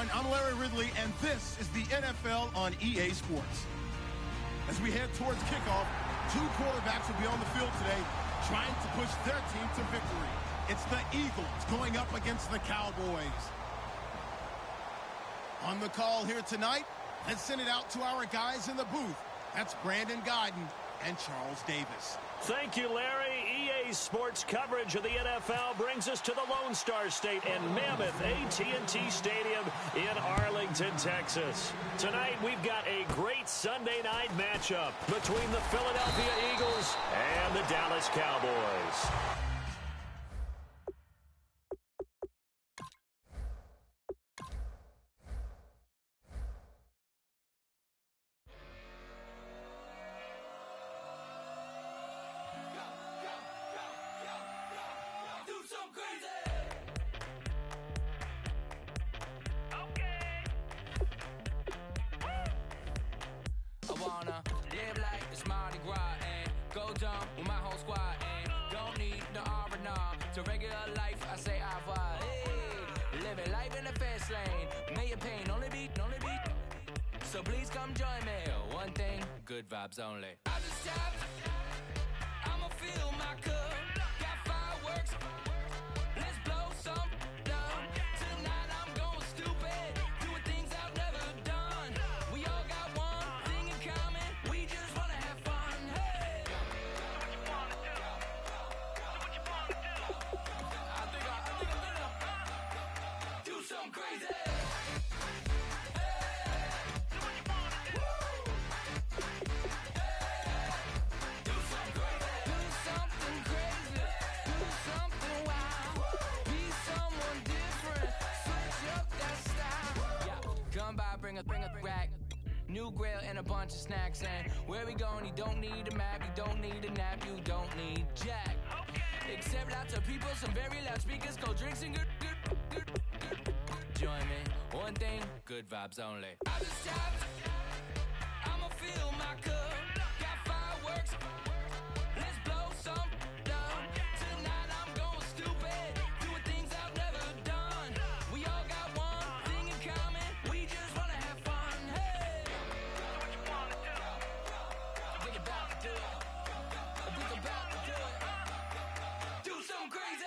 everyone. I'm Larry Ridley, and this is the NFL on EA Sports. As we head towards kickoff, two quarterbacks will be on the field today trying to push their team to victory. It's the Eagles going up against the Cowboys. On the call here tonight, let's send it out to our guys in the booth. That's Brandon Godden and Charles Davis. Thank you, Larry. EA Sports coverage of the NFL brings us to the Lone Star State and Mammoth AT&T Stadium in Arlington, Texas. Tonight, we've got a great Sunday night matchup between the Philadelphia Eagles and the Dallas Cowboys. So please come join me. One thing, good vibes only. I just tapped. I'ma fill my cup. Got fireworks. Let's blow some down. Tonight I'm going stupid. Doing things I've never done. We all got one thing in common. We just wanna have fun. Hey. Do what you wanna do. Do what you wanna do. I think I'm gonna do something crazy. Bring a rack, new grill and a bunch of snacks. And where we going, you don't need a map, you don't need a nap, you don't need jack. Okay. Except lots of people, some very loud speakers, cold drinks and good. Join me, one thing, good vibes only. I just tapped, I'ma fill my cup. Got fireworks, let's blow some down. Tonight I'm going stupid, doing things I've never done. We all got one thing in common, we just wanna have fun. Hey, do what you wanna do. Think about to do it. Think about to do it. Do something crazy.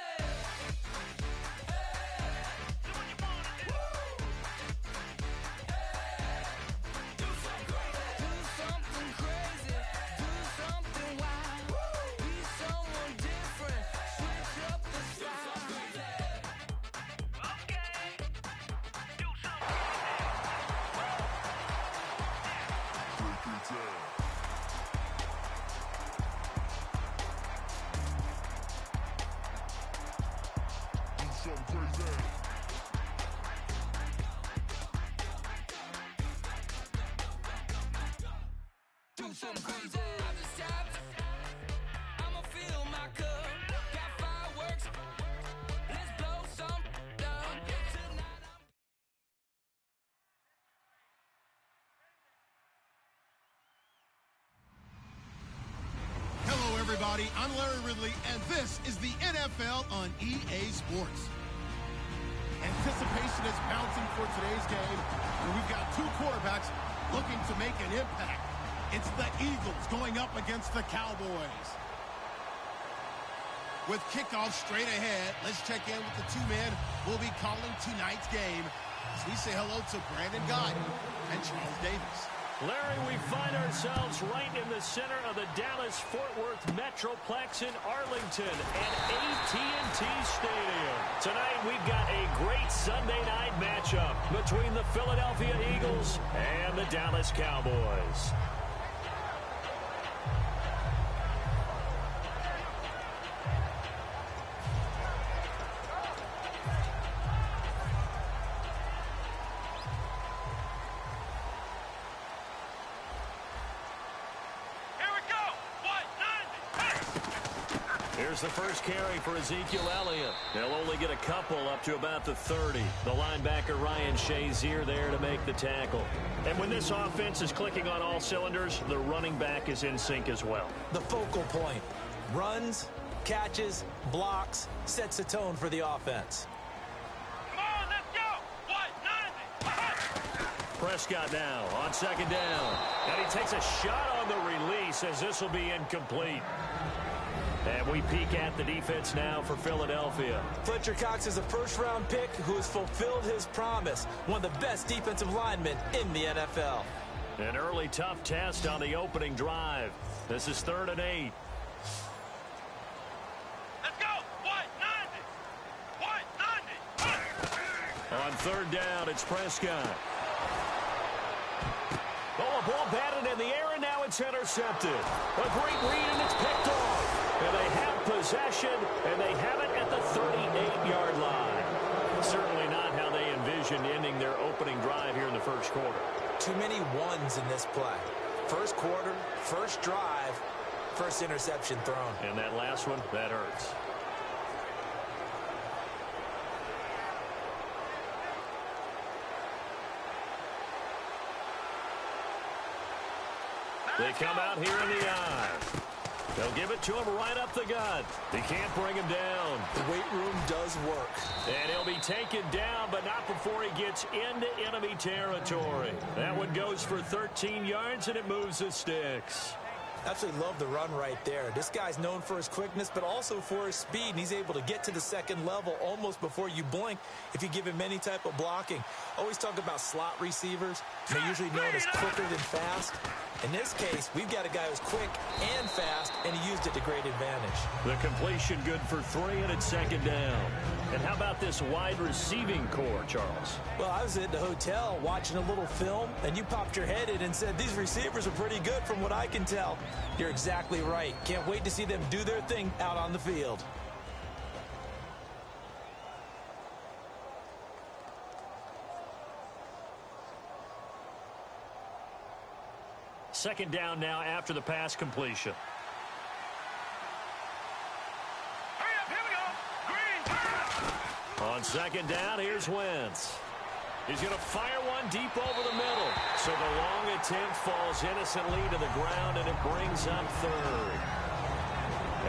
Something crazy. I just tapped. I'ma fill my cup. Got fireworks. Let's blow some down. Tonight Hello, everybody. I'm Larry Ridley, and this is the NFL on EA Sports. Anticipation is bouncing for today's game, and we've got two quarterbacks looking to make an impact. It's the Eagles going up against the Cowboys. With kickoff straight ahead, let's check in with the two men who will be calling tonight's game as we say hello to Brandon Godden and Charles Davis. Larry, we find ourselves right in the center of the Dallas-Fort Worth Metroplex in Arlington at AT&T Stadium. Tonight, we've got a great Sunday night matchup between the Philadelphia Eagles and the Dallas Cowboys. Here's the first carry for Ezekiel Elliott. They'll only get a couple up to about the 30. The linebacker Ryan Shazier there to make the tackle. And when this offense is clicking on all cylinders, the running back is in sync as well. The focal point. Runs, catches, blocks, sets the tone for the offense. Come on, let's go! 190! Prescott now on second down. And he takes a shot on the release as this will be incomplete. And we peek at the defense now for Philadelphia. Fletcher Cox is a first-round pick who has fulfilled his promise. One of the best defensive linemen in the NFL. An early tough test on the opening drive. This is 3rd and 8. Let's go! 190! 190! On 3rd down, it's Prescott. Oh, a ball batted in the air, and now it's intercepted. A great read, and it's picked off. And they have possession, and they have it at the 38-yard line. Certainly not how they envisioned ending their opening drive here in the first quarter. Too many ones in this play. First quarter, first drive, first interception thrown. And that last one, that hurts. They come out here in the eye. They'll give it to him right up the gut. He can't bring him down. The weight room does work. And he'll be taken down, but not before he gets into enemy territory. That one goes for 13 yards, and it moves the sticks. Absolutely love the run right there. This guy's known for his quickness, but also for his speed, and he's able to get to the second level almost before you blink if you give him any type of blocking. Always talk about slot receivers. They're usually known as quicker than fast. In this case, we've got a guy who's quick and fast, and he used it to great advantage. The completion good for 3, and it's 2nd down. And how about this wide receiving core, Charles? Well, I was at the hotel watching a little film, and you popped your head in and said, these receivers are pretty good from what I can tell. You're exactly right. Can't wait to see them do their thing out on the field. Second down now after the pass completion. Hurry up, here we go! Green! On second down, here's Wentz. He's going to fire one deep over the middle. So the long attempt falls innocently to the ground, and it brings up 3rd.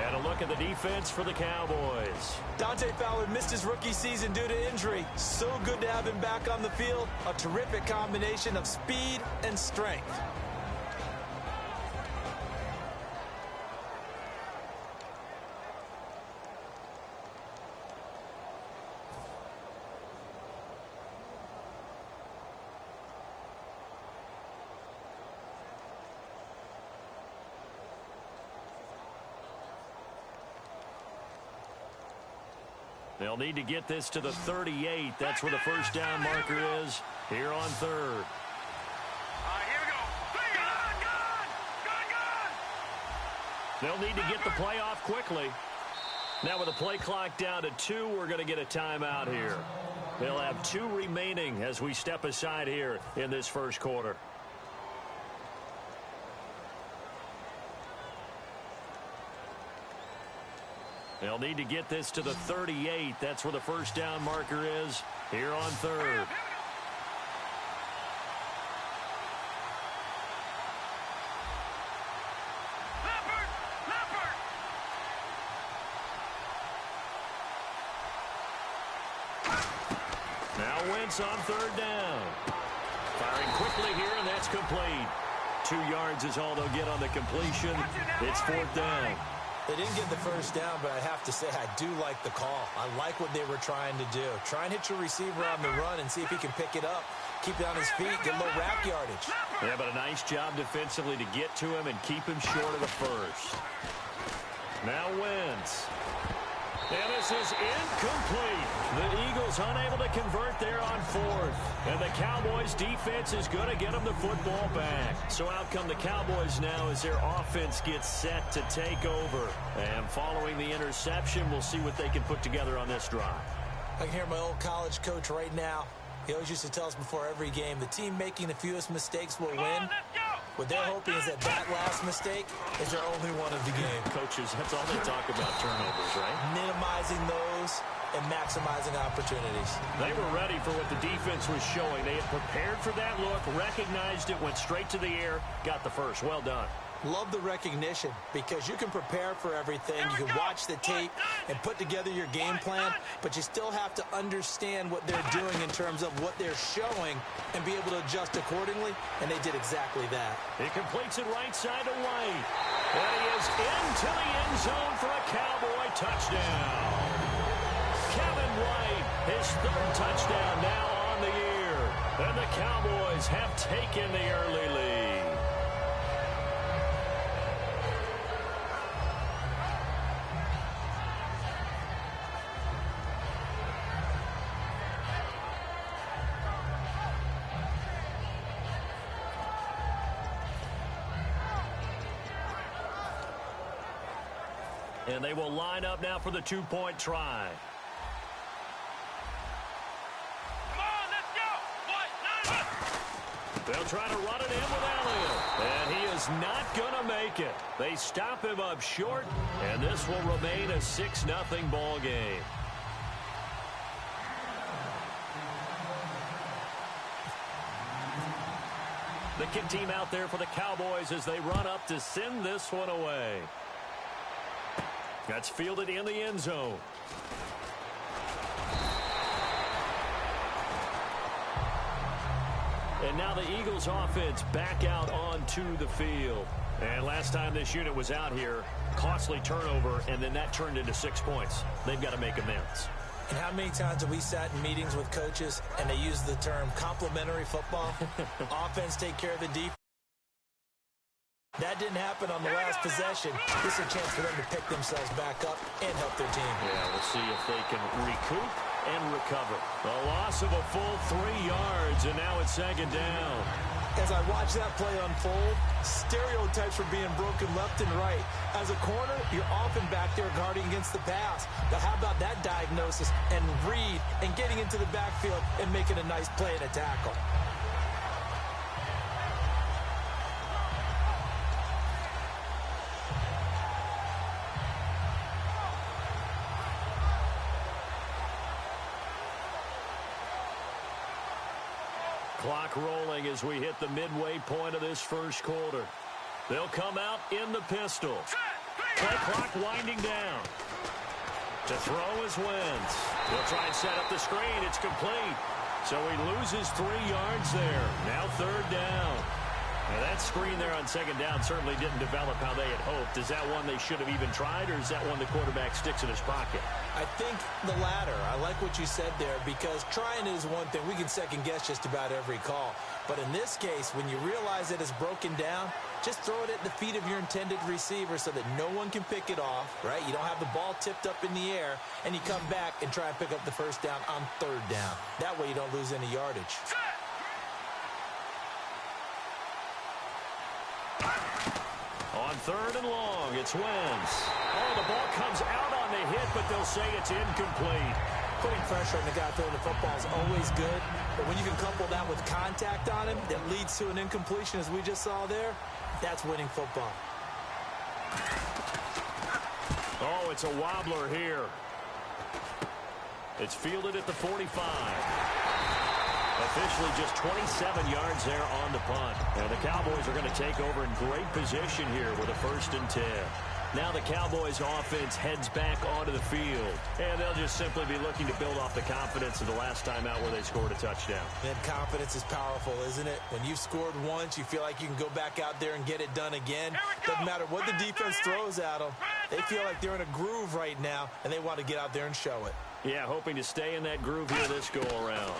And a look at the defense for the Cowboys. Dante Fowler missed his rookie season due to injury. So good to have him back on the field. A terrific combination of speed and strength. They'll need to get this to the 38. That's where the first down marker is here on 3rd. Here we go. Good! They'll need to get the play off quickly. Now with the play clock down to 2, we're going to get a timeout here. They'll have 2 remaining as we step aside here in this first quarter. They'll need to get this to the 38. That's where the first down marker is here on 3rd. Now Wentz on 3rd down. Firing quickly here, and that's complete. 2 yards is all they'll get on the completion. It's 4th down. They didn't get the first down, but I have to say I do like the call. I like what they were trying to do. Try and hit your receiver on the run and see if he can pick it up. Keep it on his feet, get a little rack yardage. Yeah, but a nice job defensively to get to him and keep him short of the first. Now Wentz. And this is incomplete. The Eagles unable to convert there on 4th. And the Cowboys defense is going to get them the football back. So out come the Cowboys now as their offense gets set to take over. And following the interception, we'll see what they can put together on this drive. I can hear my old college coach right now. He always used to tell us before every game, the team making the fewest mistakes will win. What they're hoping is that last mistake is their only one of the game. Coaches, that's all they talk about, turnovers, right? Minimizing those and maximizing opportunities. They were ready for what the defense was showing. They had prepared for that look, recognized it, went straight to the air, got the first. Well done. Love the recognition because you can prepare for everything. You can watch the tape and put together your game plan, but you still have to understand what they're doing in terms of what they're showing and be able to adjust accordingly, and they did exactly that. He completes it right side to White. And he is into the end zone for a Cowboy touchdown. Kevin White, his third touchdown now on the year. And the Cowboys have taken the early lead. And they will line up now for the two-point try. Come on, let's go. They'll try to run it in with Elliott. And he is not going to make it. They stop him up short, and this will remain a 6-0 ball game. The kick team out there for the Cowboys as they run up to send this one away. That's fielded in the end zone. And now the Eagles offense back out onto the field. And last time this unit was out here, costly turnover, and then that turned into 6 points. They've got to make amends. And how many times have we sat in meetings with coaches and they use the term complementary football? Offense take care of the defense. That didn't happen on the last possession. This is a chance for them to pick themselves back up and help their team. Yeah, we'll see if they can recoup and recover. A loss of a full 3 yards, and now it's second down. As I watch that play unfold, stereotypes are being broken left and right. As a corner, you're often back there guarding against the pass. But how about that diagnosis and read and getting into the backfield and making a nice play and a tackle? Clock rolling as we hit the midway point of this first quarter. They'll come out in the pistol. Play clock winding down. To throw is Wentz. He'll try and set up the screen. It's complete. So he loses 3 yards there. Now third down. Now that screen there on second down certainly didn't develop how they had hoped. Is that one they should have even tried, or is that one the quarterback sticks in his pocket? I think the latter. I like what you said there because trying is one thing. We can second guess just about every call. But in this case, when you realize that it's broken down, just throw it at the feet of your intended receiver so that no one can pick it off, right? You don't have the ball tipped up in the air, and you come back and try and pick up the first down on third down. That way you don't lose any yardage. On third and long, it's Wentz. Oh, the ball comes out on the hit, but they'll say it's incomplete. Putting pressure on the guy throwing the football is always good, but when you can couple that with contact on him that leads to an incompletion, as we just saw there, that's winning football. Oh, it's a wobbler here. It's fielded at the 45. Officially just 27 yards there on the punt. And the Cowboys are going to take over in great position here with a 1st and 10. Now the Cowboys offense heads back onto the field. And they'll just simply be looking to build off the confidence of the last time out where they scored a touchdown. And confidence is powerful, isn't it? When you've scored once, you feel like you can go back out there and get it done again. Doesn't matter what the defense throws at them. They feel like they're in a groove right now, and they want to get out there and show it. Yeah, hoping to stay in that groove here this go-around.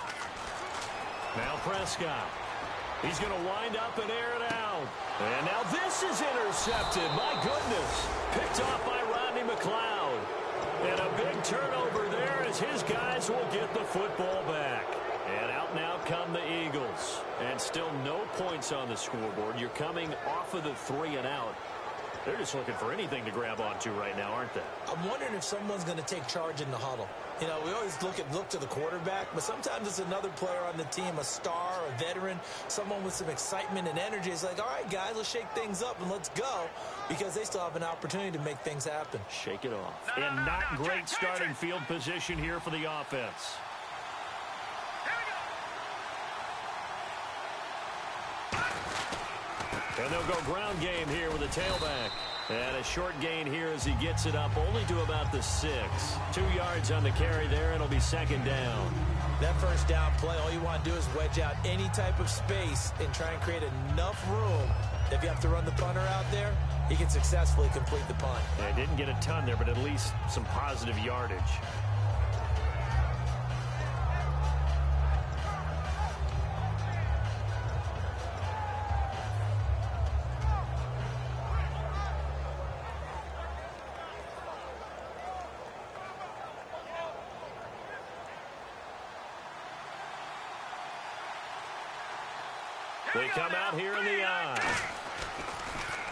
Now Prescott. He's going to wind up and air it out. And now this is intercepted. My goodness. Picked off by Rodney McLeod. And a big turnover there as his guys will get the football back. And out now come the Eagles. And still no points on the scoreboard. You're coming off of the 3 and out. They're just looking for anything to grab onto right now, aren't they? I'm wondering if someone's going to take charge in the huddle. You know, we always look to the quarterback, but sometimes it's another player on the team, a star, a veteran, someone with some excitement and energy. It's like, all right, guys, let's shake things up and let's go, because they still have an opportunity to make things happen. Shake it off. And not great starting field position here for the offense. And they'll go ground game here with a tailback. And a short gain here as he gets it up only to about the 6. 2 yards on the carry there, and it'll be second down. That first down play, all you want to do is wedge out any type of space and try and create enough room. If you have to run the punter out there, he can successfully complete the punt. Yeah, didn't get a ton there, but at least some positive yardage. They come out here in the eye.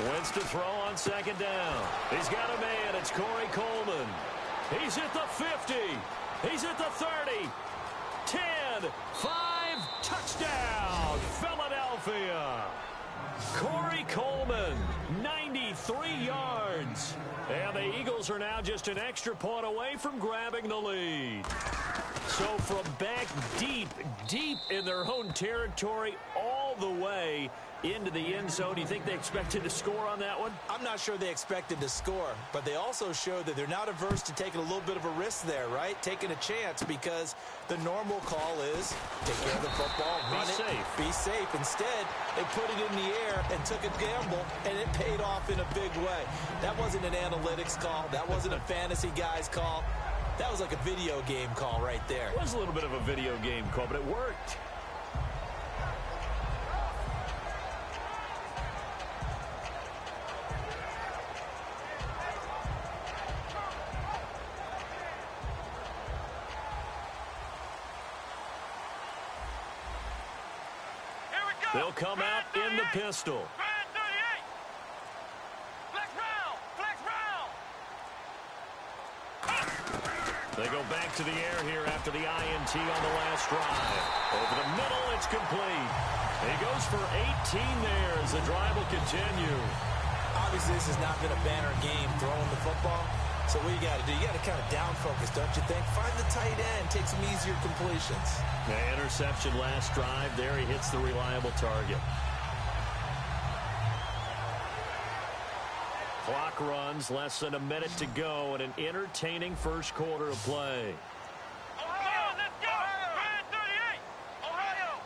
Wins to throw on second down. He's got a man. It's Corey Coleman. He's at the 50. He's at the 30. 10, 5, touchdown, Philadelphia. Corey Coleman, 93 yards. And the Eagles are now just an extra point away from grabbing the lead. So from back deep in their own territory, all the way into the end zone, do you think they expected to score on that one? I'm not sure they expected to score, but they also showed that they're not averse to taking a little bit of a risk there, right? Taking a chance, because the normal call is take care of the football, run it, be safe. Instead, they put it in the air and took a gamble, and it paid off in a big way. That wasn't an analytics call. That wasn't a fantasy guy's call. That was like a video game call right there. It was a little bit of a video game call, but it worked. They'll come out in the pistol. They go back to the air here after the INT on the last drive. Over the middle, it's complete. He goes for 18 there as the drive will continue. Obviously, this has not been a banner game throwing the football. So what you got to do, you got to kind of down focus, don't you think? Find the tight end, take some easier completions. The interception last drive there. He hits the reliable target. Clock runs, less than a minute to go, and an entertaining first quarter of play. Ohio, let's go! Brand 38! Ohio!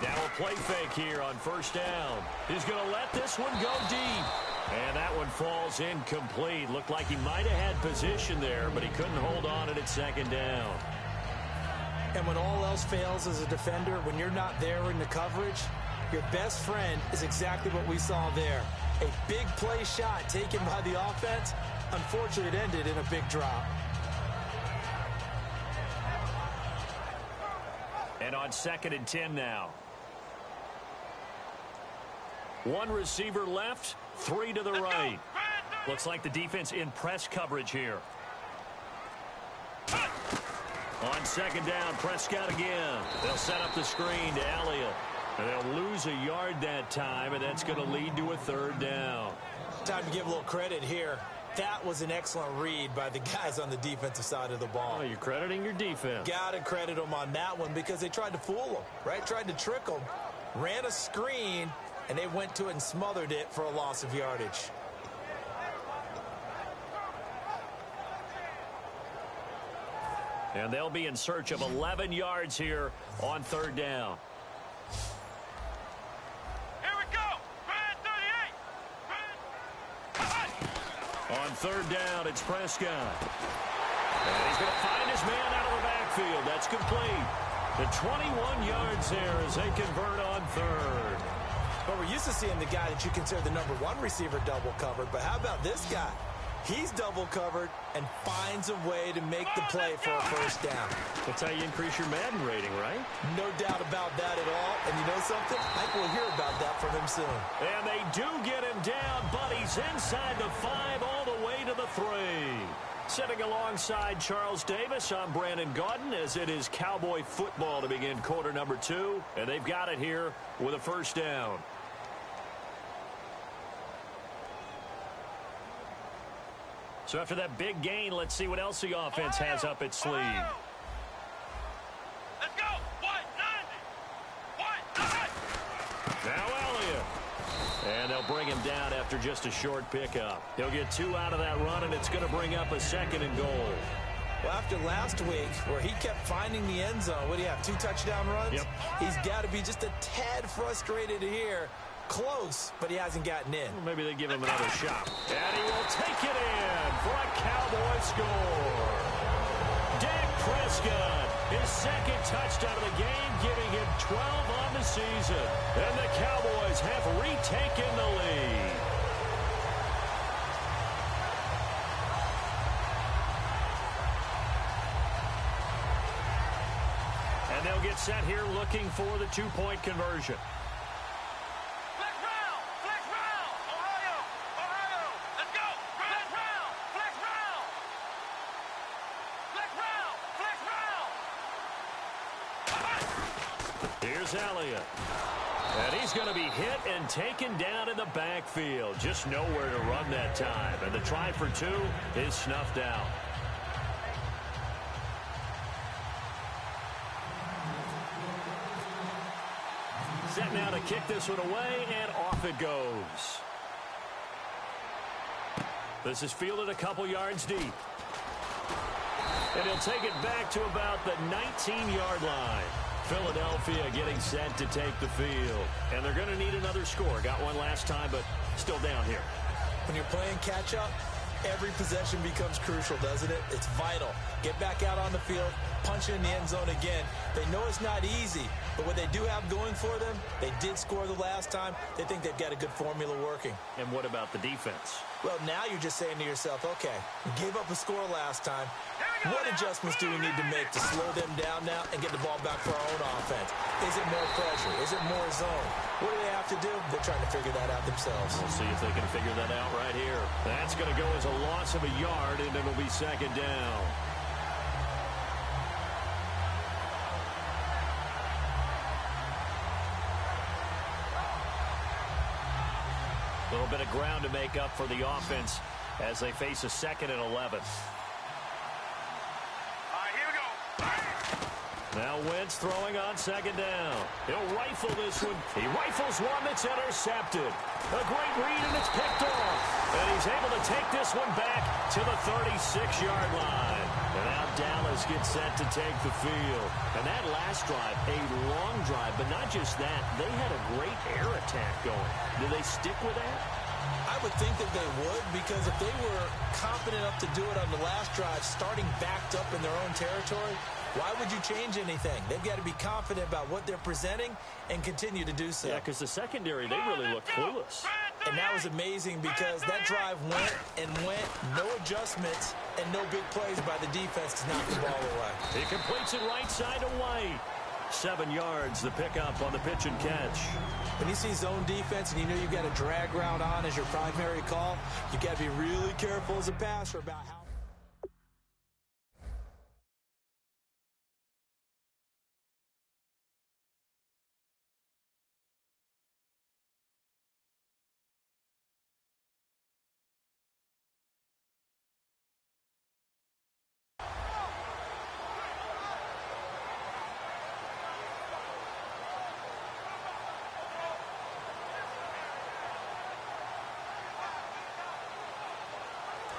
Now a play fake here on first down. He's going to let this one go deep. And that one falls incomplete. Looked like he might have had position there, but he couldn't hold on at second down. And when all else fails as a defender, when you're not there in the coverage, your best friend is exactly what we saw there. A big play shot taken by the offense. Unfortunately, it ended in a big drop. And on 2nd and 10 now. One receiver left, 3 to the right. Looks like the defense in press coverage here. On 2nd down, Prescott again. They'll set up the screen to Elliott. And they'll lose a yard that time, and that's going to lead to a 3rd down. Time to give a little credit here. That was an excellent read by the guys on the defensive side of the ball. Oh, you're crediting your defense. Got to credit them on that one because they tried to fool them, right? Tried to trick them. Ran a screen, and they went to it and smothered it for a loss of yardage. And they'll be in search of 11 yards here on 3rd down. On 3rd down, it's Prescott. And he's going to find his man out of the backfield. That's complete. The 21 yards there as they convert on 3rd. But we're used to seeing the guy that you consider the #1 receiver double covered. But how about this guy? He's double covered and finds a way to make the play for a 1st down. That's how you increase your Madden rating, right? No doubt about that at all. And you know something? I think we'll hear about that from him soon. And they do get him down, but he's inside the 5 all the way to the 3. Sitting alongside Charles Davis, I'm Brandon Gaudin, as it is Cowboy football to begin quarter number 2. And they've got it here with a 1st down. So after that big gain, let's see what else the offense has up its sleeve. Let's go! 190! 190! after just a short pickup. He'll get 2 out of that run, and it's going to bring up a 2nd and goal. Well, after last week, where he kept finding the end zone, what do you have, 2 touchdown runs? Yep. He's got to be just a tad frustrated here. Close, but he hasn't gotten in. Well, maybe they give him another shot. And he will take it in for a Cowboy score. Dak Prescott, his 2nd touchdown of the game, giving him 12 on the season. And the Cowboys have retaken the lead. And they'll get set here looking for the 2-point conversion. Flex round! Flex round! Ohio! Ohio! Let's go! Flex round! Flex round! Flex round! Flex round! Here's Elliott. And he's going to be hit and taken down in the backfield. Just nowhere to run that time. And the try for 2 is snuffed out. Set now to kick this one away, and off it goes. This is fielded a couple yards deep. And he'll take it back to about the 19-yard line. Philadelphia getting set to take the field. And they're going to need another score. Got one last time, but still down here. When you're playing catch-up, every possession becomes crucial, doesn't it? It's vital. Get back out on the field, punch it in the end zone again. They know it's not easy, but what they do have going for them, they did score the last time. They think they've got a good formula working. And what about the defense? Well, now you're just saying to yourself, okay, we gave up a score last time. What adjustments do we need to make to slow them down now and get the ball back for our own offense? Is it more pressure? Is it more zone? What do they have to do? They're trying to figure that out themselves. We'll see if they can figure that out right here. That's going to go as a loss of a yard, and it'll be 2nd down. A little bit of ground to make up for the offense as they face a 2nd and 11. Now Wentz throwing on 2nd down. He'll rifle this one. He rifles one that's intercepted. A great read, and it's picked off. And he's able to take this one back to the 36-yard line. And now Dallas gets set to take the field. And that last drive, a long drive, but not just that. They had a great air attack going. Do they stick with that? I would think that they would, because if they were confident enough to do it on the last drive, starting backed up in their own territory, why would you change anything? They've got to be confident about what they're presenting and continue to do so. Yeah, because the secondary, they really looked clueless. And that was amazing because that drive went and went, no adjustments, and no big plays by the defense to knock the ball away. He completes it right side to White. 7 yards, the pickup on the pitch and catch. When you see zone defense and you know you've got a drag route on as your primary call, you've got to be really careful as a passer about how.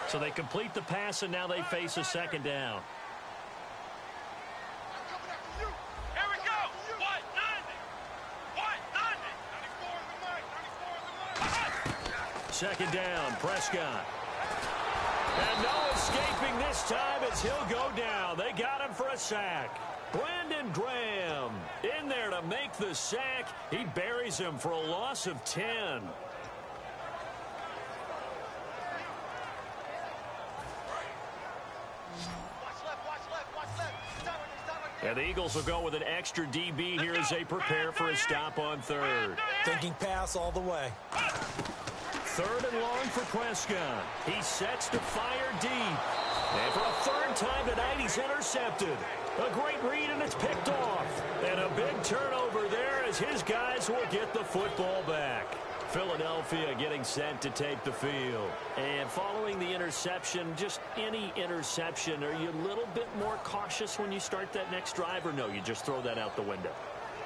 So they complete the pass, and now they face a 2nd down. Here we go! What? 90! What? 90! 2nd down, Prescott. And no escaping this time as he'll go down. They got him for a sack. Brandon Graham in there to make the sack. He buries him for a loss of 10. And the Eagles will go with an extra DB here as they prepare for a stop on 3rd. Thinking pass all the way. 3rd and long for Prescott. He sets to fire deep. And for a 3rd time tonight, he's intercepted. A great read, and it's picked off. And a big turnover there as his guys will get the football back. Philadelphia getting set to take the field. And following the interception, just any interception, are you a little bit more cautious when you start that next drive, or no, you just throw that out the window?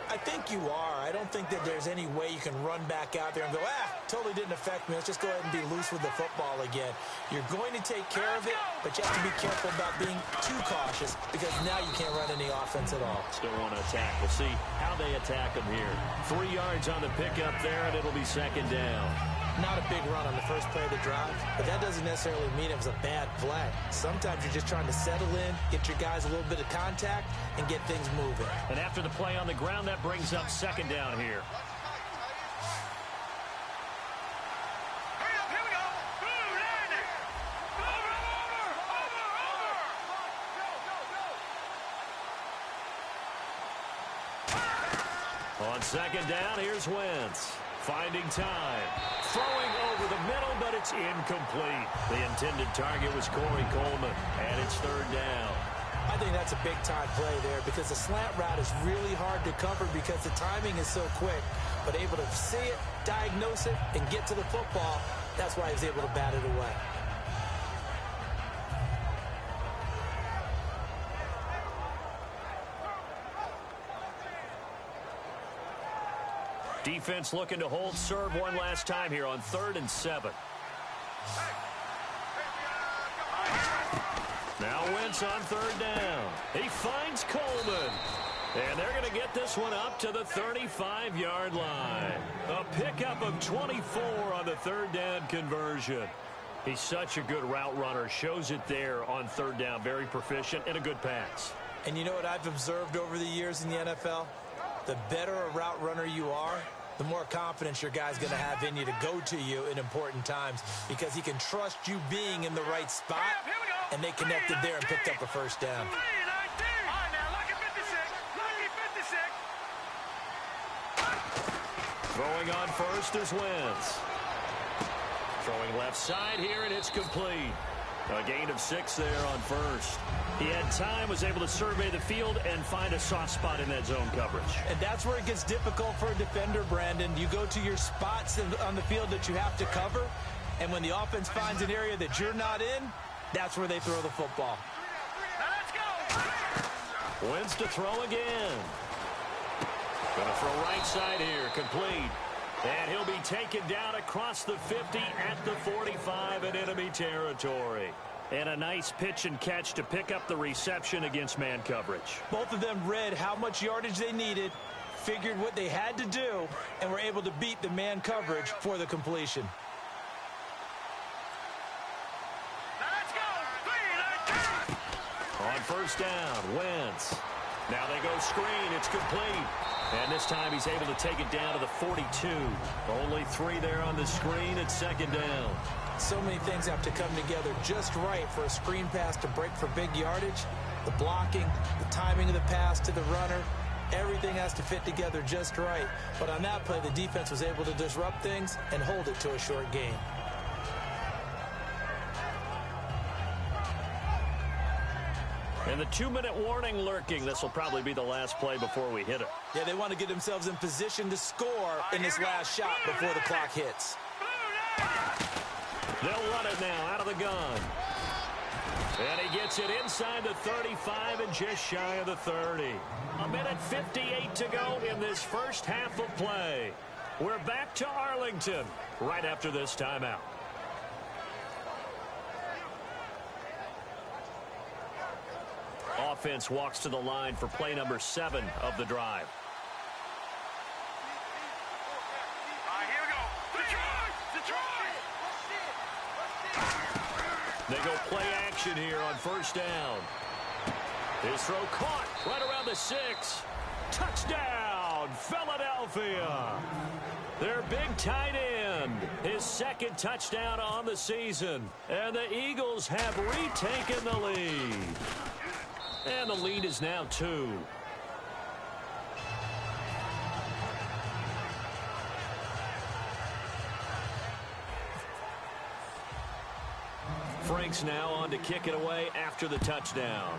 I think you are. I don't think that there's any way you can run back out there and go, totally didn't affect me. Let's just go ahead and be loose with the football again. You're going to take care of it, but you have to be careful about being too cautious because now you can't run any offense at all. Still want to attack. We'll see how they attack them here. 3 yards on the pickup there, and it'll be second down. Not a big run on the first play of the drive, but that doesn't necessarily mean it was a bad play. Sometimes you're just trying to settle in, get your guys a little bit of contact, and get things moving. And after the play on the ground, that brings up second down here. Hurry up, here we go. Blue landing. Over. On second down, here's Wentz. Finding time. Throwing over the middle, but it's incomplete. The intended target was Corey Coleman, and it's third down. I think that's a big-time play there because the slant route is really hard to cover because the timing is so quick. But able to see it, diagnose it, and get to the football, that's why he was able to bat it away. Defense looking to hold serve one last time here on 3rd and 7. Now Wentz on third down. He finds Coleman. And they're going to get this one up to the 35-yard line. A pickup of 24 on the third down conversion. He's such a good route runner. Shows it there on third down. Very proficient and a good pass. And you know what I've observed over the years in the NFL? The better a route runner you are, the more confidence your guy's going to have in you to go to you in important times because he can trust you being in the right spot, and they connected there and picked up a first down. Throwing on first is Wentz. Throwing left side here, and it's complete. A gain of 6 there on first. He had time, was able to survey the field and find a soft spot in that zone coverage. And that's where it gets difficult for a defender, Brandon. You go to your spots on the field that you have to cover, and when the offense finds an area that you're not in, that's where they throw the football. Now let's go. Wentz to throw again. Going to throw right side here, complete. And he'll be taken down across the 50 at the 45 in enemy territory. And a nice pitch and catch to pick up the reception against man coverage. Both of them read how much yardage they needed, figured what they had to do, and were able to beat the man coverage for the completion. Now let's go. On first down, Wentz. Now they go screen. It's complete. And this time he's able to take it down to the 42. Only 3 there on the screen at second down. So many things have to come together just right for a screen pass to break for big yardage. The blocking, the timing of the pass to the runner, everything has to fit together just right. But on that play, the defense was able to disrupt things and hold it to a short gain. And the 2-minute warning lurking. This will probably be the last play before we hit it. Yeah, they want to get themselves in position to score in this last shot before the clock hits. They'll run it now out of the gun. And he gets it inside the 35 and just shy of the 30. 1:58 to go in this first half of play. We're back to Arlington right after this timeout. Offense walks to the line for play number 7 of the drive. All right, here we go. Detroit! They go play action here on first down. His throw caught right around the 6. Touchdown, Philadelphia. Their big tight end, his second touchdown on the season. And the Eagles have retaken the lead. And the lead is now 2. Frank's now on to kick it away after the touchdown.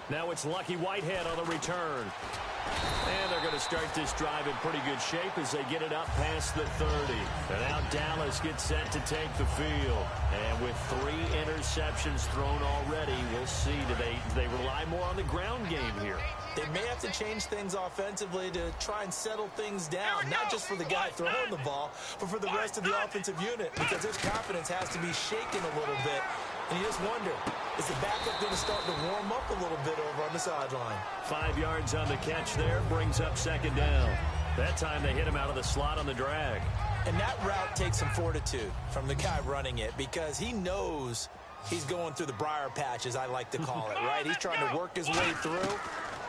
Now it's Lucky Whitehead on the return. And they're going to start this drive in pretty good shape as they get it up past the 30. And now Dallas gets set to take the field. And with 3 interceptions thrown already, we'll see. Do they rely more on the ground game here? They may have to change things offensively to try and settle things down, not just for the guy throwing the ball, but for the rest of the offensive unit, because his confidence has to be shaken a little bit. And you just wonder, is the backup going to start to warm up a little bit over on the sideline? 5 yards on the catch there, brings up second down. That time they hit him out of the slot on the drag. And that route takes some fortitude from the guy running it, because he knows he's going through the briar patch, as I like to call it, right? He's trying to work his way through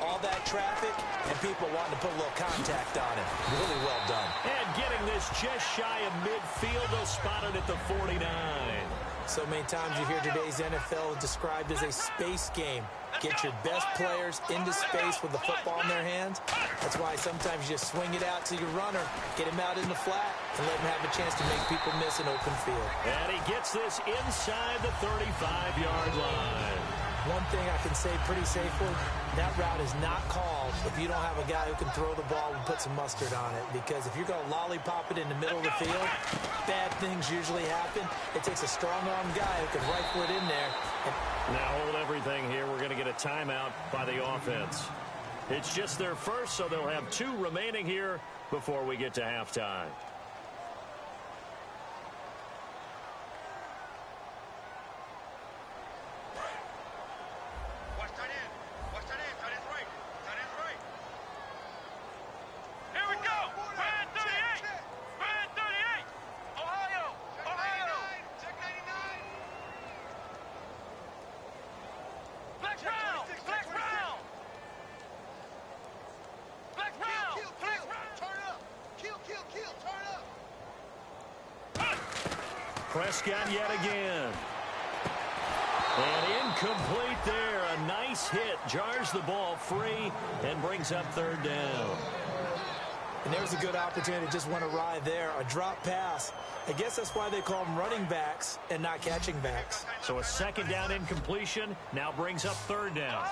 all that traffic, and people wanting to put a little contact on it. Really well done. And getting this just shy of midfield, they'll spot it at the 49. So many times you hear today's NFL described as a space game. Get your best players into space with the football in their hands. That's why sometimes you just swing it out to your runner, get him out in the flat, and let him have a chance to make people miss an open field. And he gets this inside the 35-yard line. One thing I can say pretty safely, that route is not called if you don't have a guy who can throw the ball and put some mustard on it. Because if you're going to lollipop it in the middle of the field, bad things usually happen. It takes a strong-arm guy who can rifle it in there. Now hold everything here. We're going to get a timeout by the offense. It's just their first, so they'll have 2 remaining here before we get to halftime. Prescott yet again. And incomplete there. A nice hit. Jars the ball free and brings up third down. And there's a good opportunity to just went awry there. A drop pass. I guess that's why they call them running backs and not catching backs. So a second down incompletion now brings up third down.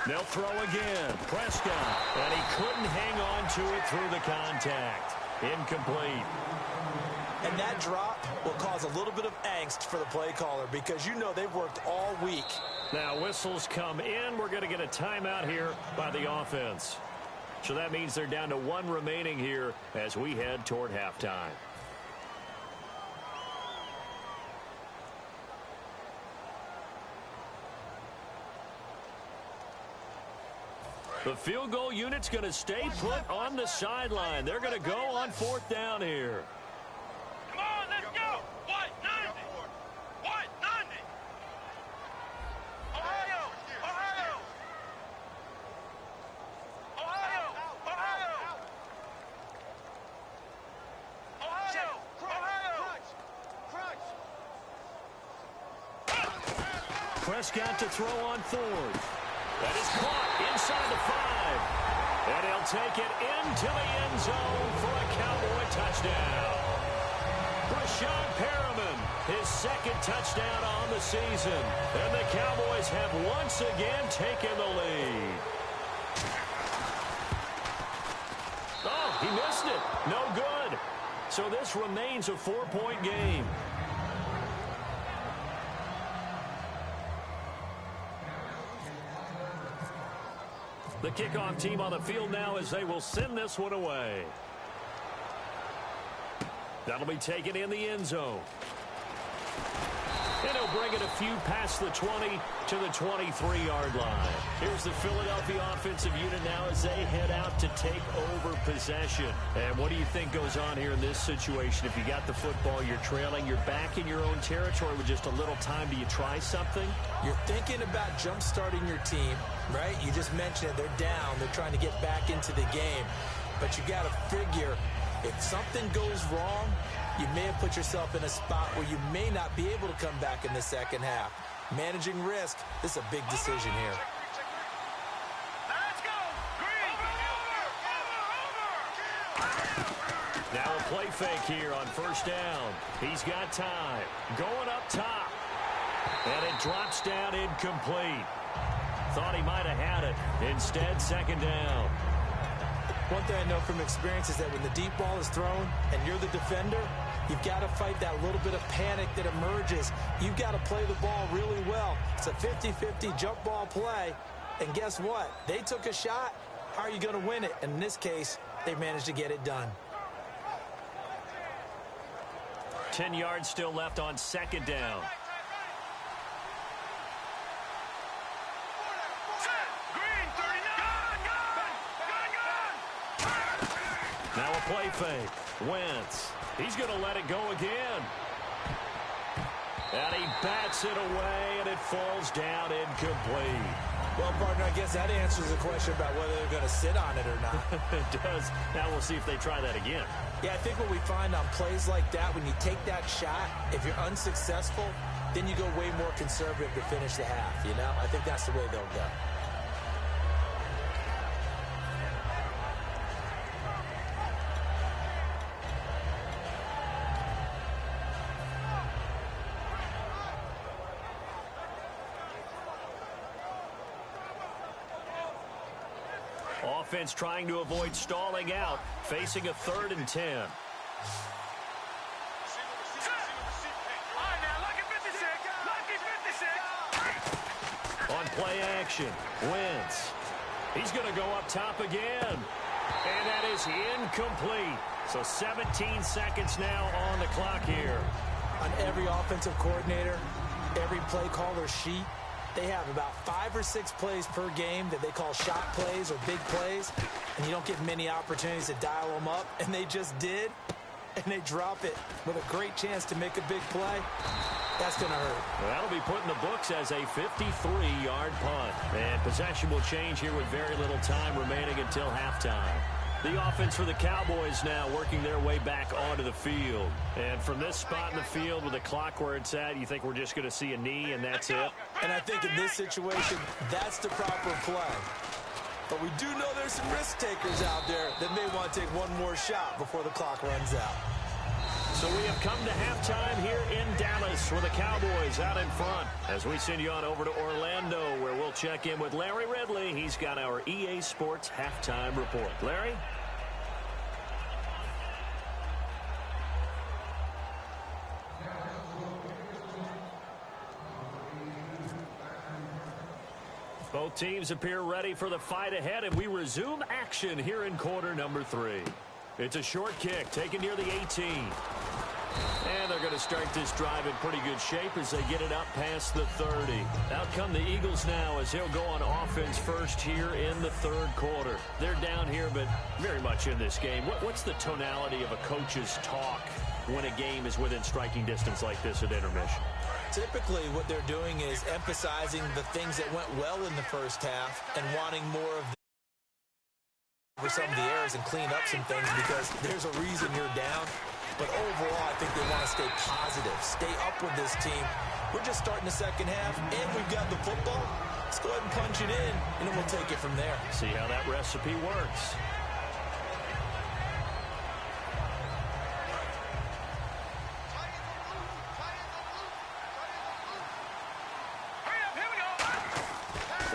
They'll throw again. Prescott. And he couldn't hang on to it through the contact. Incomplete. And that drop will cause a little bit of angst for the play caller, because you know they've worked all week. Now whistles come in. We're going to get a timeout here by the offense. So that means they're down to 1 remaining here as we head toward halftime. The field goal unit's going to stay put on the sideline. They're going to go on 4th down here. Come on, let's go. White 90. White 90. Ohio. Ohio. Ohio. Ohio. Ohio. Ohio. Prescott to throw on 4th. That is caught inside the 5. And he'll take it into the end zone for a Cowboy touchdown. Brashad Perriman, his 2nd touchdown on the season. And the Cowboys have once again taken the lead. Oh, he missed it. No good. So this remains a 4-point game. The kickoff team on the field now as they will send this one away. That'll be taken in the end zone. And he'll bring it a few past the 20 to the 23-yard line. Here's the Philadelphia offensive unit now as they head out to take over possession. And what do you think goes on here in this situation? If you got the football, you're trailing, you're back in your own territory with just a little time. Do you try something? You're thinking about jump-starting your team, right? You just mentioned it. They're down. They're trying to get back into the game. But you got to figure, if something goes wrong, you may have put yourself in a spot where you may not be able to come back in the second half. Managing risk, this is a big decision here. Let's go. Green. Over. Now a play fake here on first down. He's got time. Going up top. And it drops down incomplete. Thought he might have had it. Instead, second down. One thing I know from experience is that when the deep ball is thrown and you're the defender, you've got to fight that little bit of panic that emerges. You've got to play the ball really well. It's a 50-50 jump ball play. And guess what? They took a shot. How are you going to win it? And in this case, they managed to get it done. 10 yards still left on second down. Now a play fake. Wentz. He's going to let it go again. And he bats it away, and it falls down incomplete. Well, partner, I guess that answers the question about whether they're going to sit on it or not. It does. Now we'll see if they try that again. Yeah, I think what we find on plays like that, when you take that shot, if you're unsuccessful, then you go way more conservative to finish the half, you know? I think that's the way they'll go. Offense trying to avoid stalling out, facing a 3rd and 10. On play action, Wentz. He's going to go up top again. And that is incomplete. So 17 seconds now on the clock here. On every offensive coordinator, every play caller sheet, they have about 5 or 6 plays per game that they call shot plays or big plays, and you don't get many opportunities to dial them up, and they just did, and they drop it with a great chance to make a big play. That's going to hurt. Well, that'll be put in the books as a 53-yard punt. And possession will change here with very little time remaining until halftime. The offense for the Cowboys now working their way back onto the field. And from this spot in the field with the clock where it's at, you think we're just going to see a knee and that's it? And I think in this situation, that's the proper play. But we do know there's some risk takers out there that may want to take one more shot before the clock runs out. So we have come to halftime here in Dallas with the Cowboys out in front. As we send you on over to Orlando where we'll check in with Larry Ridley. He's got our EA Sports halftime report. Larry? Both teams appear ready for the fight ahead, and we resume action here in quarter number 3. It's a short kick taken near the 18. And they're going to start this drive in pretty good shape as they get it up past the 30. Out come the Eagles now as they'll go on offense first here in the 3rd quarter. They're down here, but very much in this game. What's the tonality of a coach's talk when a game is within striking distance like this at intermission? Typically, what they're doing is emphasizing the things that went well in the first half and wanting more of over some of the errors and clean up some things because there's a reason you're down. But overall, I think they want to stay positive, stay up with this team. We're just starting the second half, and we've got the football. Let's go ahead and punch it in, and then we'll take it from there. See how that recipe works.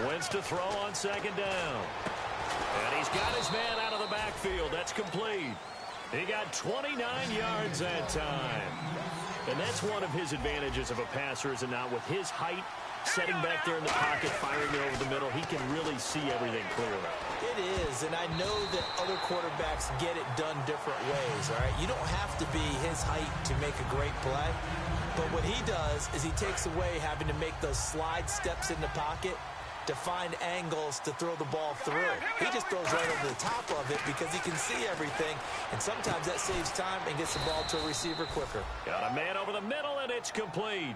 Wentz to throw on second down. And he's got his man out of the backfield. That's complete. He got 29 yards that time. And that's one of his advantages of a passer, is it not? With his height, setting back there in the pocket, firing it over the middle, he can really see everything clearly. It is, and I know that other quarterbacks get it done different ways, all right? You don't have to be his height to make a great play. But what he does is he takes away having to make those slide steps in the pocket to find angles to throw the ball through. He just throws right over the top of it because he can see everything, and sometimes that saves time and gets the ball to a receiver quicker. Got a man over the middle, and it's complete.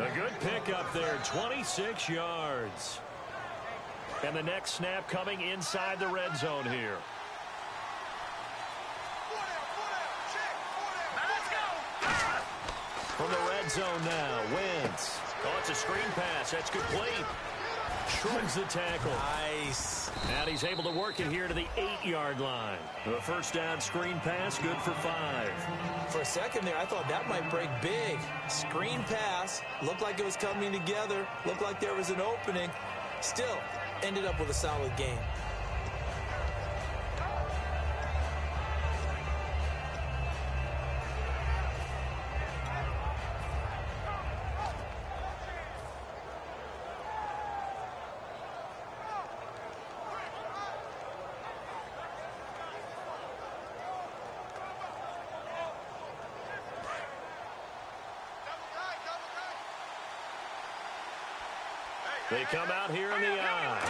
A good pickup there, 26 yards. And the next snap coming inside the red zone here. From the red zone now, Wentz. Oh, it's a screen pass. That's complete. Shrugs the tackle. Nice. And he's able to work it here to the 8-yard line. The first down screen pass, good for 5. For a second there, I thought that might break big. Screen pass. Looked like it was coming together. Looked like there was an opening. Still, ended up with a solid game. They come out here in the eye.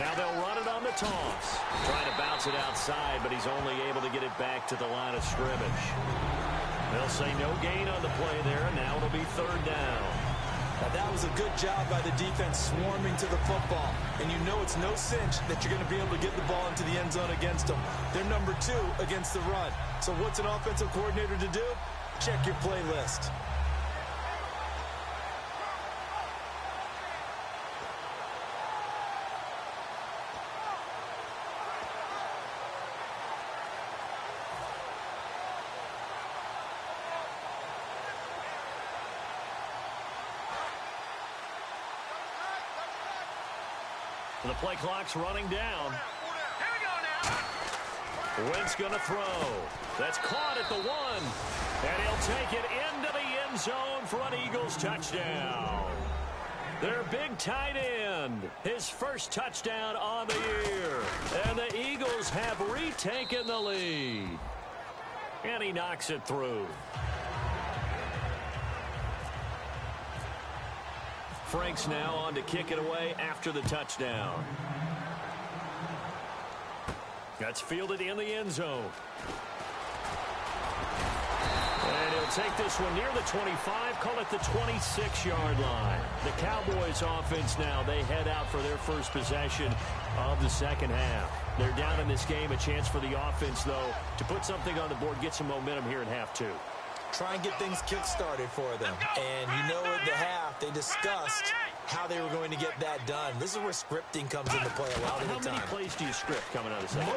Now they'll run it on the toss. Trying to bounce it outside, but he's only able to get it back to the line of scrimmage. They'll say no gain on the play there, and now it'll be 3rd down. Now that was a good job by the defense swarming to the football. And you know it's no cinch that you're going to be able to get the ball into the end zone against them. They're number 2 against the run. So what's an offensive coordinator to do? Check your playlist. The play clock's running down. Here we go now. Wentz going to throw. That's caught at the 1. And he'll take it into the end zone for an Eagles touchdown. Their big tight end, his first touchdown on the year. And the Eagles have retaken the lead. And he knocks it through. Frank's now on to kick it away after the touchdown. That's fielded in the end zone. And he'll take this one near the 25, call it the 26-yard line. The Cowboys offense now, they head out for their first possession of the second half. They're down in this game, a chance for the offense, though, to put something on the board, get some momentum here in half 2. Try and get things kick-started for them. And you know at the half, they discussed how they were going to get that done. This is where scripting comes into play a lot of the time. How many plays do you script coming out of the second?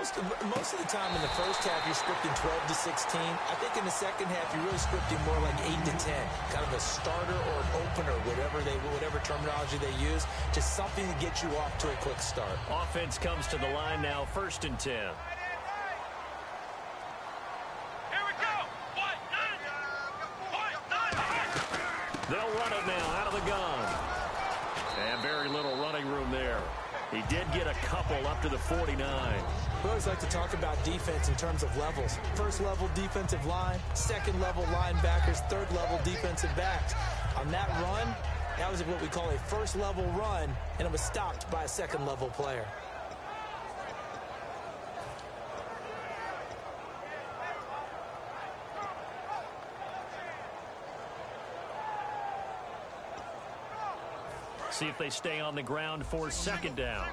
Most of the time in the first half, you're scripting 12 to 16. I think in the second half, you're really scripting more like 8 to 10. Kind of a starter or an opener, whatever terminology they use. Just something to get you off to a quick start. Offense comes to the line now, 1st and 10. They'll run it now out of the gun. And very little running room there. He did get a couple up to the 49. We always like to talk about defense in terms of levels. First level defensive line, second level linebackers, third level defensive backs. On that run, that was what we call a first level run, and it was stopped by a second level player. See if they stay on the ground for 2nd down.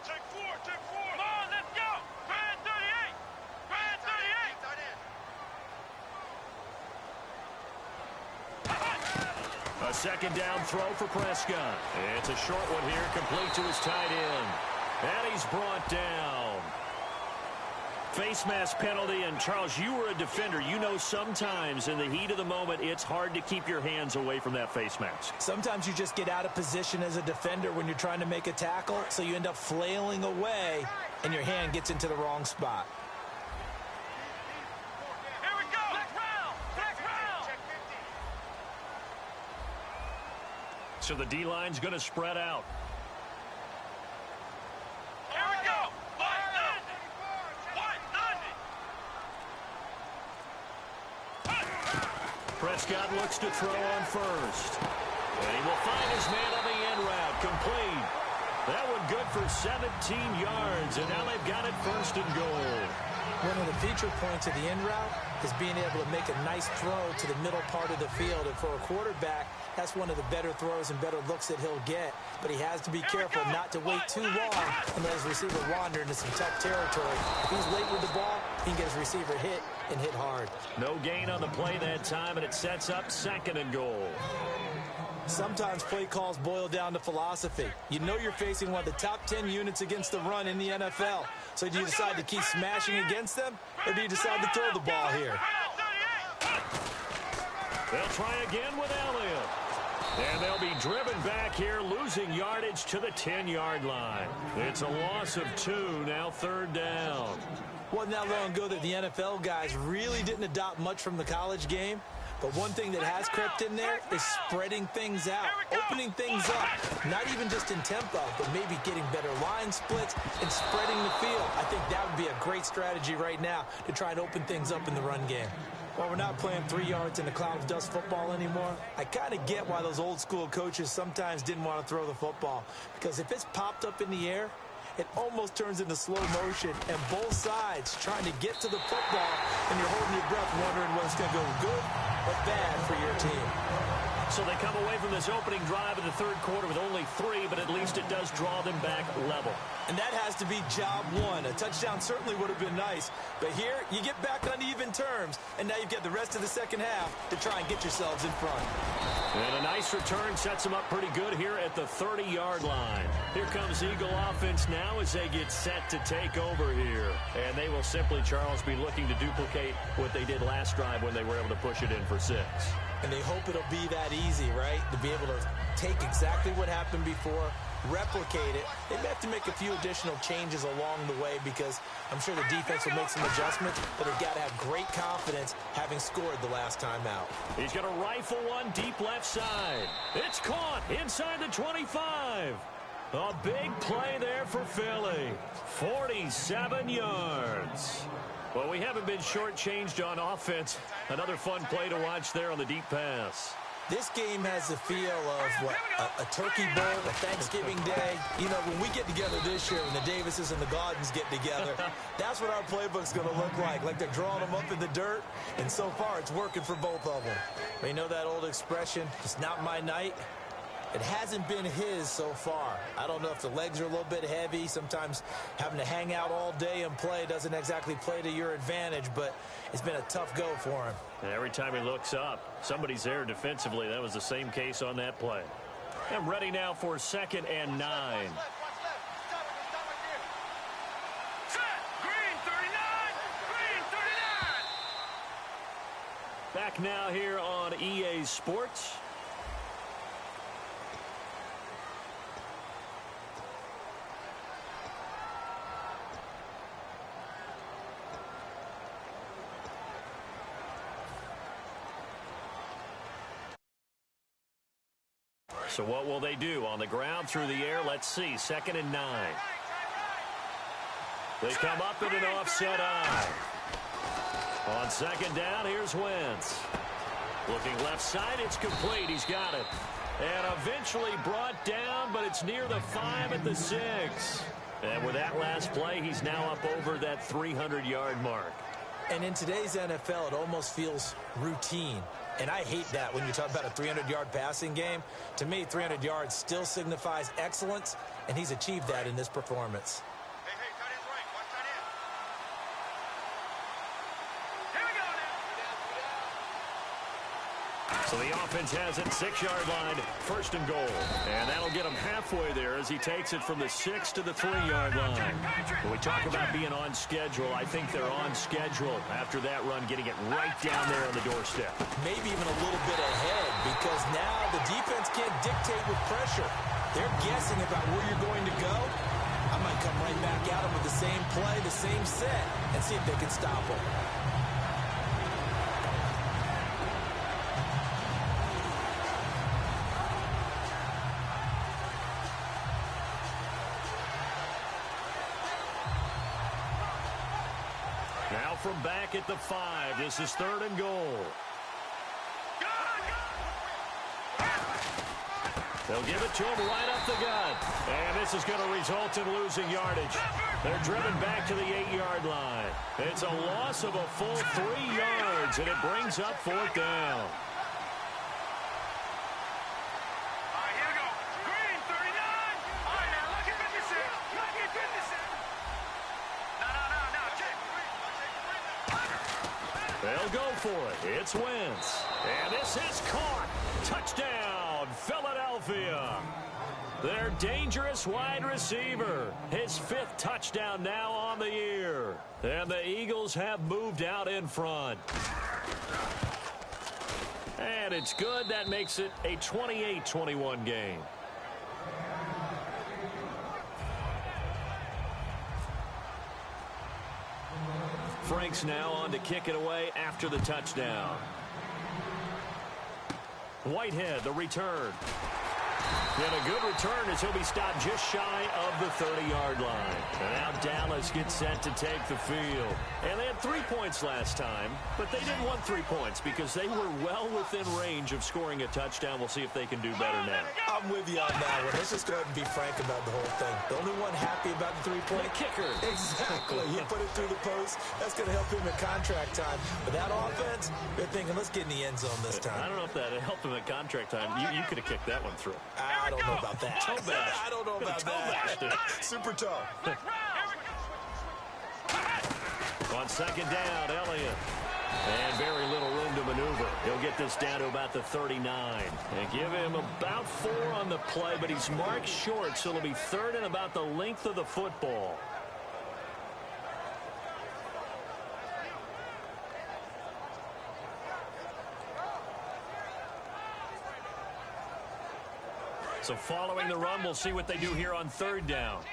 Take 4. Come on, let's go. Grand 38. Grand 38. A 2nd down throw for Prescott. It's a short one here, complete to his tight end. And he's brought down. Face mask penalty, and Charles, you were a defender. You know sometimes in the heat of the moment, it's hard to keep your hands away from that face mask. Sometimes you just get out of position as a defender when you're trying to make a tackle, so you end up flailing away, and your hand gets into the wrong spot. Here we go. Black round. So the D-line's going to spread out. Prescott looks to throw on first. And he will find his man on the end route. Complete. That one good for 17 yards. And now they've got it 1st and goal. One of the feature points of the end route is being able to make a nice throw to the middle part of the field. And for a quarterback, that's one of the better throws and better looks that he'll get. But he has to be careful not to wait too long and let his receiver wander into some tough territory. If he's late with the ball, he can get his receiver hit and hit hard. No gain on the play that time, and it sets up 2nd and goal. Sometimes play calls boil down to philosophy. You know you're facing one of the top 10 units against the run in the NFL. So do you decide to keep smashing against them, or do you decide to throw the ball here? They'll try again with Elliott. And they'll be driven back here, losing yardage to the 10-yard line. It's a loss of 2, now 3rd down. Wasn't that long ago that the NFL guys really didn't adopt much from the college game. But one thing that has crept in there is spreading things out, opening things up, not even just in tempo, but maybe getting better line splits and spreading the field. I think that would be a great strategy right now to try and open things up in the run game. While we're not playing 3 yards in a cloud of dust football anymore, I kind of get why those old school coaches sometimes didn't want to throw the football. Because if it's popped up in the air, it almost turns into slow motion, and both sides trying to get to the football, and you're holding your breath wondering whether it's going to go good or bad for your team. So they come away from this opening drive in the 3rd quarter with only 3, but at least it does draw them back level. And that has to be job 1. A touchdown certainly would have been nice, but here you get back on even terms, and now you've got the rest of the second half to try and get yourselves in front. And a nice return sets them up pretty good here at the 30-yard line. Here comes Eagle offense now as they get set to take over here. And they will simply, Charles, be looking to duplicate what they did last drive when they were able to push it in for 6. And they hope it'll be that easy, right? To be able to take exactly what happened before, replicate it. They may have to make a few additional changes along the way because I'm sure the defense will make some adjustments, but they've got to have great confidence having scored the last time out. He's going to rifle one deep left side. It's caught inside the 25. A big play there for Philly. 47 yards. Well, we haven't been shortchanged on offense. Another fun play to watch there on the deep pass. This game has the feel of what, a turkey bowl, a Thanksgiving day. You know, when we get together this year and the Davises and the Gaudens get together, that's what our playbook's going to look like they're drawing them up in the dirt, and so far it's working for both of them. But you know that old expression, it's not my night? It hasn't been his so far. I don't know if the legs are a little bit heavy. Sometimes having to hang out all day and play doesn't exactly play to your advantage, but it's been a tough go for him. And every time he looks up, somebody's there defensively. That was the same case on that play. And ready now for 2nd and 9. Back now here on EA Sports. So what will they do? On the ground, through the air, let's see. 2nd and 9. They come up in an offset eye. On 2nd down, here's Wentz. Looking left side, it's complete. He's got it. And eventually brought down, but it's near the 5 at the 6. And with that last play, he's now up over that 300-yard mark. And in today's NFL, it almost feels routine. And I hate that when you talk about a 300-yard passing game. To me, 300 yards still signifies excellence, and he's achieved that in this performance. So the offense has it, 6-yard line, 1st and goal. And that'll get him halfway there as he takes it from the 6 to the 3-yard line. When we talk about being on schedule, I think they're on schedule after that run, getting it right down there on the doorstep. Maybe even a little bit ahead, because now the defense can't dictate with pressure. They're guessing about where you're going to go. I might come right back at them with the same play, the same set, and see if they can stop them. Now from back at the 5, this is 3rd and goal. They'll give it to him right up the gut. And this is going to result in losing yardage. They're driven back to the 8-yard line. It's a loss of a full 3 yards, and it brings up 4th down. They'll go for it. It's Wentz. And this is caught. Touchdown, Philadelphia. Their dangerous wide receiver. His 5th touchdown now on the year. And the Eagles have moved out in front. And it's good. That makes it a 28-21 game. Frank's now on to kick it away after the touchdown. Whitehead, the return. And a good return as he'll be stopped just shy of the 30-yard line. And now Dallas gets set to take the field. And they had 3 points last time, but they didn't want 3 points because they were well within range of scoring a touchdown. We'll see if they can do better now. I'm with you on that one. Let's just go ahead and be frank about the whole thing. The only one happy about the 3-point kicker. Exactly. He put it through the post. That's going to help him at contract time. But that offense, they're thinking, let's get in the end zone this time. I don't know if that helped him at contract time. You could have kicked that one through. I don't know about that. Toe bash. I don't know about that. Super toe. On second down, Elliott. And very little room to maneuver. He'll get this down to about the 39. And give him about 4 on the play, but he's marked short, so it'll be 3rd and about the length of the football. So following the run, we'll see what they do here on 3rd down.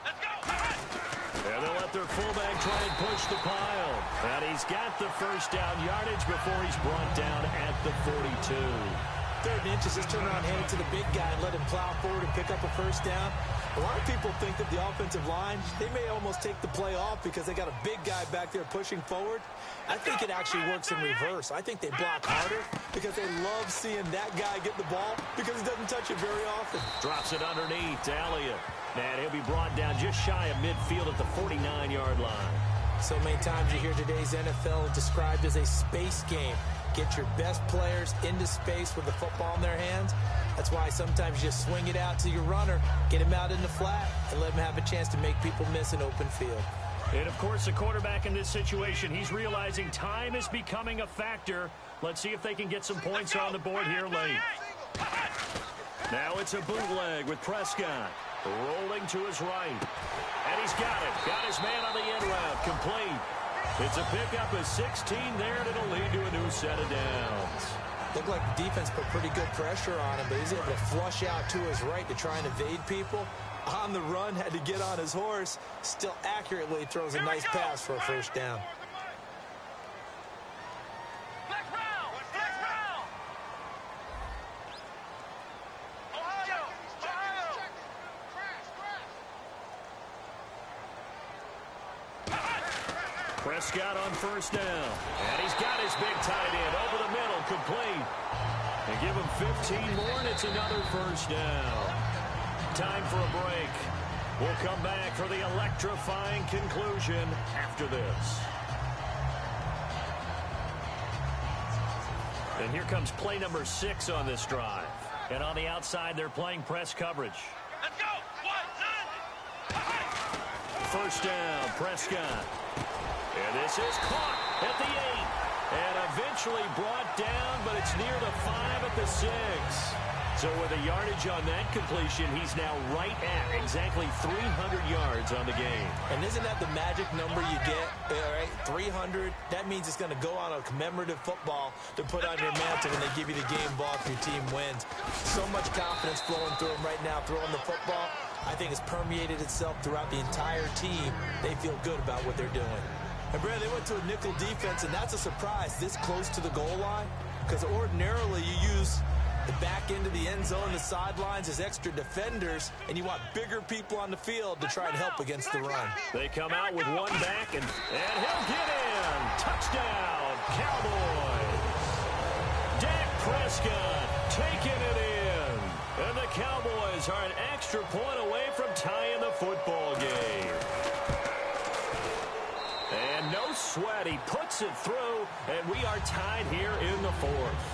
And they'll let their fullback try and push the pile. And he's got the first down yardage before he's brought down at the 42. 3rd and inches, just turn around, hand it to the big guy and let him plow forward and pick up a first down. A lot of people think that the offensive line, they may almost take the play off because they got a big guy back there pushing forward. I think it actually works in reverse. I think they block harder because they love seeing that guy get the ball because he doesn't touch it very often. Drops it underneath to Elliott. And he'll be brought down just shy of midfield at the 49-yard line. So many times you hear today's NFL described as a space game. Get your best players into space with the football in their hands. That's why sometimes you just swing it out to your runner, get him out in the flat, and let him have a chance to make people miss an open field. And, of course, the quarterback in this situation, he's realizing time is becoming a factor. Let's see if they can get some points on the board here late. Now it's a bootleg with Prescott. Rolling to his right. And he's got it. Got his man on the end route. Complete. It's a pickup of 16 there, and it'll lead to a new set of downs. Looked like the defense put pretty good pressure on him, but he's able to flush out to his right to try and evade people. On the run, had to get on his horse. Still accurately throws a nice pass for a first down. Prescott on first down. And he's got his big tight end over the middle, complete. And give him 15 more, and it's another first down. Time for a break. We'll come back for the electrifying conclusion after this. And here comes play number 6 on this drive. And on the outside, they're playing press coverage. Let's go. 1, 9. First down, Prescott. And this is caught at the 8. And eventually brought down, but it's near the 5 at the 6. So with a yardage on that completion, he's now right at exactly 300 yards on the game. And isn't that the magic number you get? All right, 300. That means it's going to go on a commemorative football to put on your mantle when they give you the game ball if your team wins. So much confidence flowing through him right now, throwing the football. I think it's permeated itself throughout the entire team. They feel good about what they're doing. And, Brad, they went to a nickel defense, and that's a surprise this close to the goal line because ordinarily you use the back end of the end zone, the sidelines as extra defenders, and you want bigger people on the field to try and help against the run. They come out with one back, and he'll get in. Touchdown, Cowboys. Dak Prescott taking it in. And the Cowboys are an extra point away from tying the football game. And no sweat, he puts it through, and we are tied here in the 4th.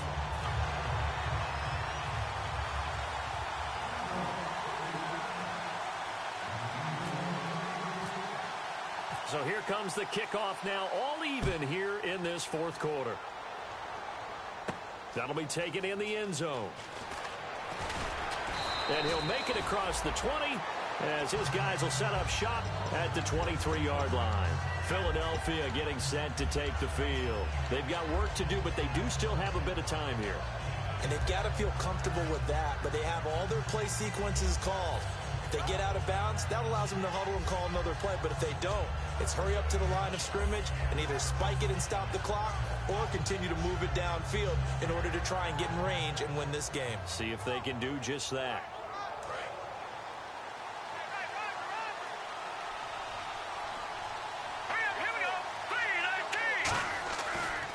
So here comes the kickoff now, all even here in this 4th quarter. That'll be taken in the end zone. And he'll make it across the 20 as his guys will set up shop at the 23-yard line. Philadelphia getting set to take the field. They've got work to do, but they do still have a bit of time here. And they've got to feel comfortable with that, but they have all their play sequences called. If they get out of bounds, that allows them to huddle and call another play. But if they don't, it's hurry up to the line of scrimmage and either spike it and stop the clock or continue to move it downfield in order to try and get in range and win this game. See if they can do just that.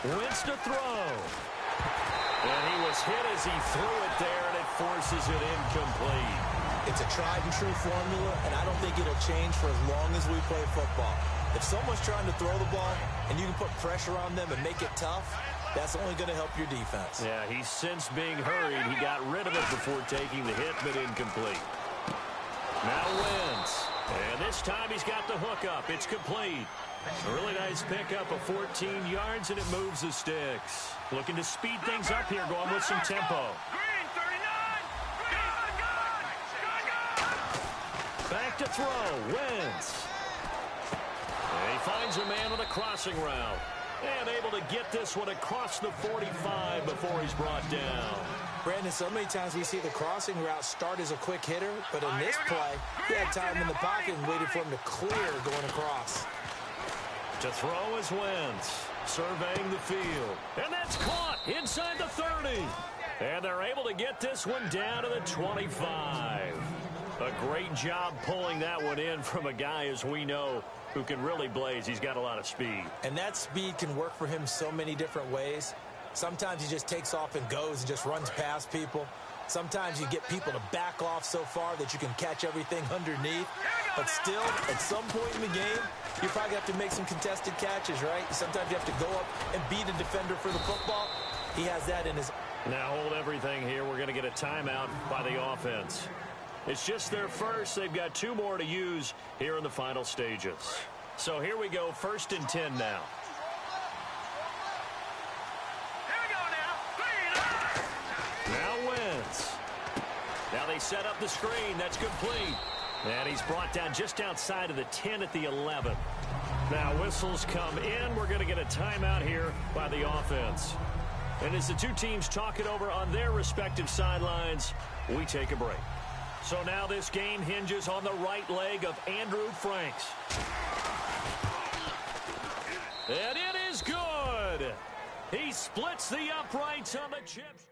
Wins to throw. And he was hit as he threw it there, and it forces it incomplete. It's a tried-and-true formula, and I don't think it'll change for as long as we play football. If someone's trying to throw the ball and you can put pressure on them and make it tough, that's only going to help your defense. Yeah, he's since being hurried. He got rid of it before taking the hit, but incomplete. Now wins. And this time he's got the hook up. It's complete. A really nice pickup of 14 yards, and it moves the sticks. Looking to speed things up here, going with some tempo. Green, 39. Good. Back to throw. Wins. And he finds a man on a crossing route. And able to get this one across the 45 before he's brought down. Brandon, so many times we see the crossing route start as a quick hitter, but in this play, he had time in the pocket and waited for him to clear going across. To throw is Wentz, surveying the field. And that's caught inside the 30. And they're able to get this one down to the 25. A great job pulling that one in from a guy, as we know, who can really blaze. He's got a lot of speed. And that speed can work for him so many different ways. Sometimes he just takes off and goes and just runs past people. Sometimes you get people to back off so far that you can catch everything underneath. But still, at some point in the game, you probably have to make some contested catches, right? Sometimes you have to go up and beat a defender for the football. He has that in his... Now hold everything here. We're going to get a timeout by the offense. It's just their first. They've got 2 more to use here in the final stages. So here we go, 1st and 10 now. Now Wentz. Now they set up the screen. That's complete. And he's brought down just outside of the 10 at the 11. Now whistles come in. We're going to get a timeout here by the offense. And as the 2 teams talk it over on their respective sidelines, we take a break. So now this game hinges on the right leg of Andrew Franks. And it is good. He splits the uprights on the chips.